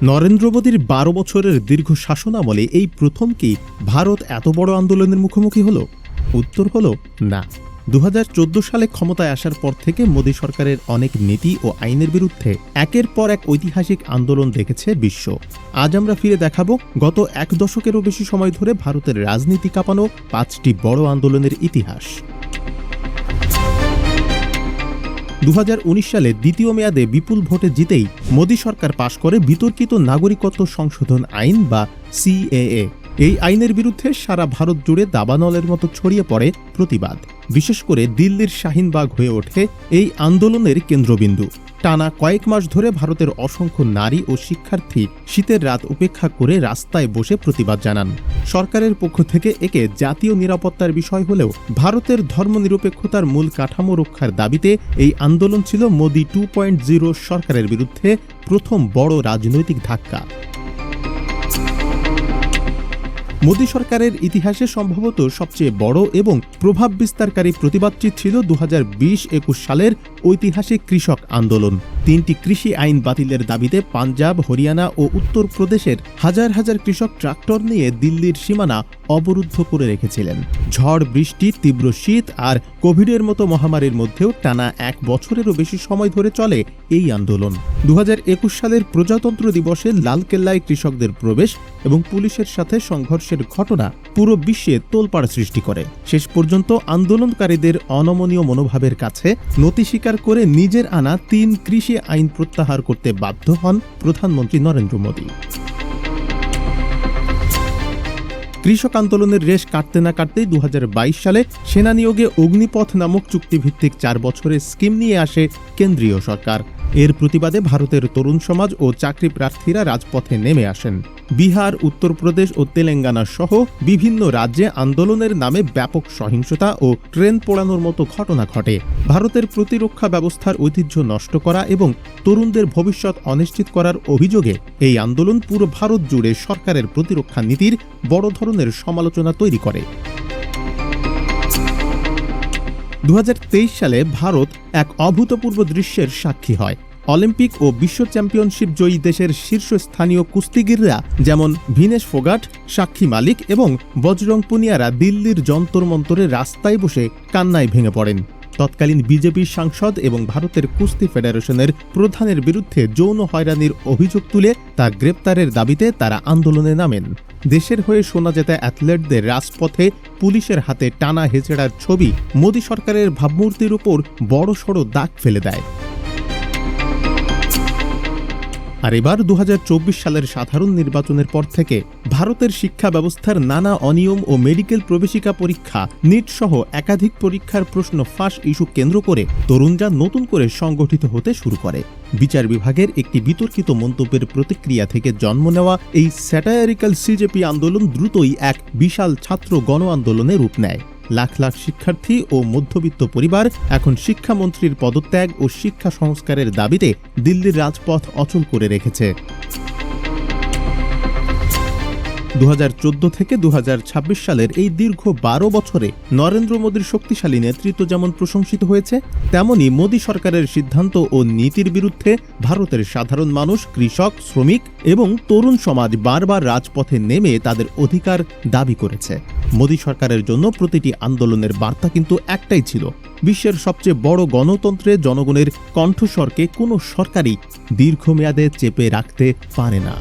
নরেন্দ্র মোদীর ১২ বছরের দীর্ঘ শাসনামলে এই প্রথম কি ভারত এত বড় আন্দোলনের মুখোমুখি হল? উত্তর হল না। ২০১৪ সালে ক্ষমতায় আসার পর থেকে মোদী সরকারের অনেক নীতি ও আইনের বিরুদ্ধে একের পর এক ঐতিহাসিক আন্দোলন দেখেছে বিশ্ব। আজ আমরা ফিরে দেখাবো গত এক দশকেরও বেশি সময় ধরে ভারতের রাজনীতি কাঁপানো ৫টি বড় আন্দোলনের ইতিহাস। ২০১৯ সালে দ্বিতীয় মেয়াদে বিপুল ভোটে জিতেই মোদী সরকার পাশ করে বিতর্কিত নাগরিকত্ব সংশোধন আইন বা সিএএ। এই আইনের বিরুদ্ধে সারা ভারত জুড়ে দাবানলের মতো ছড়িয়ে পড়ে প্রতিবাদ। বিশেষ করে দিল্লির শাহিনবাগ হয়ে ওঠে এই আন্দোলনের কেন্দ্রবিন্দু। টানা কয়েক মাস ধরে ভারতের অসংখ্য নারী ও শিক্ষার্থী শীতের রাত উপেক্ষা করে রাস্তায় বসে প্রতিবাদ জানান। সরকারের পক্ষ থেকে একে জাতীয় নিরাপত্তার বিষয় হলেও ভারতের ধর্মনিরপেক্ষতার মূল কাঠামো রক্ষার দাবিতে এই আন্দোলন ছিল মোদি 2.0 সরকারের বিরুদ্ধে প্রথম বড় রাজনৈতিক ধাক্কা। মোদী সরকারের ইতিহাসে সম্ভবত সবচেয়ে বড় এবং প্রভাব বিস্তারকারী প্রতিবাদটি ছিল ২০২০-২১ সালের ঐতিহাসিক কৃষক আন্দোলন। ৩টি কৃষি আইন বাতিলের দাবিতে পাঞ্জাব, হরিয়ানা ও উত্তরপ্রদেশের হাজার হাজার কৃষক ট্রাক্টর নিয়ে দিল্লির সীমানা অবরুদ্ধ করে রেখেছিলেন। ঝড়, বৃষ্টি, তীব্র শীত আর কোভিডের মতো মহামারীর মধ্যেও টানা এক বছরেরও বেশি সময় ধরে চলে এই আন্দোলন। ২০২১ সালের প্রজাতন্ত্র দিবসে লালকেল্লায় কৃষকদের প্রবেশ এবং পুলিশের সাথে সংঘর্ষের ঘটনা পুরো বিশ্বে তোলপাড় সৃষ্টি করে। শেষ পর্যন্ত আন্দোলনকারীদের অনমনীয় মনোভাবের কাছে নতি স্বীকার করে নিজের আনা ৩ কৃষি আইন প্রত্যাহার করতে বাধ্য হন প্রধানমন্ত্রী নরেন্দ্র মোদী। কৃষক আন্দোলনের রেশ কাটতে না কাটতেই ২০২২ সালে সেনা নিয়োগে অগ্নিপথ নামক চুক্তিভিত্তিক ৪ বছরের স্কিম নিয়ে আসে কেন্দ্রীয় সরকার। এর প্রতিবাদে ভারতের তরুণ সমাজ ও চাকরি প্রার্থীরা রাজপথে নেমে আসেন। বিহার, উত্তরপ্রদেশ ও তেলেঙ্গানা সহ বিভিন্ন রাজ্যে আন্দোলনের নামে ব্যাপক সহিংসতা ও ট্রেন পোড়ানোর মতো ঘটনা ঘটে। ভারতের প্রতিরক্ষা ব্যবস্থার ঐতিহ্য নষ্ট করা এবং তরুণদের ভবিষ্যৎ অনিশ্চিত করার অভিযোগে এই আন্দোলন পুরো ভারত জুড়ে সরকারের প্রতিরক্ষা নীতির বড় ধরনের সমালোচনা তৈরি করে। ২০২৩ সালে ভারত এক অভূতপূর্ব দৃশ্যের সাক্ষী হয়। অলিম্পিক ও বিশ্ব চ্যাম্পিয়নশিপ জয়ী দেশের শীর্ষস্থানীয় কুস্তিগিররা যেমন ভিনেশ ফোগাট, সাক্ষী মালিক এবং বজরং পুনিয়ারা দিল্লির যন্তর মন্তরে রাস্তায় বসে কান্নায় ভেঙে পড়েন। তৎকালীন বিজেপি সাংসদ এবং ভারতের কুস্তি ফেডারেশনের প্রধানের বিরুদ্ধে যৌন হয়রানির অভিযোগ তুলে তা গ্রেপ্তারের দাবিতে তারা আন্দোলনে নামেন। দেশের হয়ে শোনা যেতে অ্যাথলেটদের রাজপথে পুলিশের হাতে টানা হেঁচড়ার ছবি মোদী সরকারের ভাবমূর্তির উপর বড়সড় দাগ ফেলে দেয়। আর এবার ২০২৪ সালের সাধারণ নির্বাচনের পর থেকে ভারতের শিক্ষা ব্যবস্থার নানা অনিয়ম ও মেডিকেল প্রবেশিকা পরীক্ষা, নিট সহ একাধিক পরীক্ষার প্রশ্ন ফাঁস ইস্যু কেন্দ্র করে তরুণরা নতুন করে সংগঠিত হতে শুরু করে। বিচার বিভাগের একটি বিতর্কিত মন্তব্যের প্রতিক্রিয়া থেকে জন্ম নেওয়া এই স্যাটায়ারিক্যাল সিজেপি আন্দোলন দ্রুতই এক বিশাল ছাত্র গণ আন্দোলনে রূপ নেয়। লাখ লাখ শিক্ষার্থী ও মধ্যবিত্ত পরিবার এখন শিক্ষামন্ত্রীর পদত্যাগ ও শিক্ষা সংস্কারের দাবিতে দিল্লির রাজপথ অচল করে রেখেছে। ২০১৪ থেকে ২০২৬ সালের এই দীর্ঘ ১২ বছরে নরেন্দ্র মোদীর শক্তিশালী নেতৃত্ব যেমন প্রশংসিত হয়েছে, তেমনি মোদী সরকারের সিদ্ধান্ত ও নীতির বিরুদ্ধে ভারতের সাধারণ মানুষ, কৃষক, শ্রমিক এবং তরুণ সমাজ বারবার রাজপথে নেমে তাদের অধিকার দাবি করেছে। মোদী সরকারের জন্য প্রতিটি আন্দোলনের বার্তা কিন্তু একটাই ছিল: বিশ্বের সবচেয়ে বড় গণতন্ত্রে জনগণের কণ্ঠস্বরকে কোনো সরকারই দীর্ঘমেয়াদে চেপে রাখতে পারে না।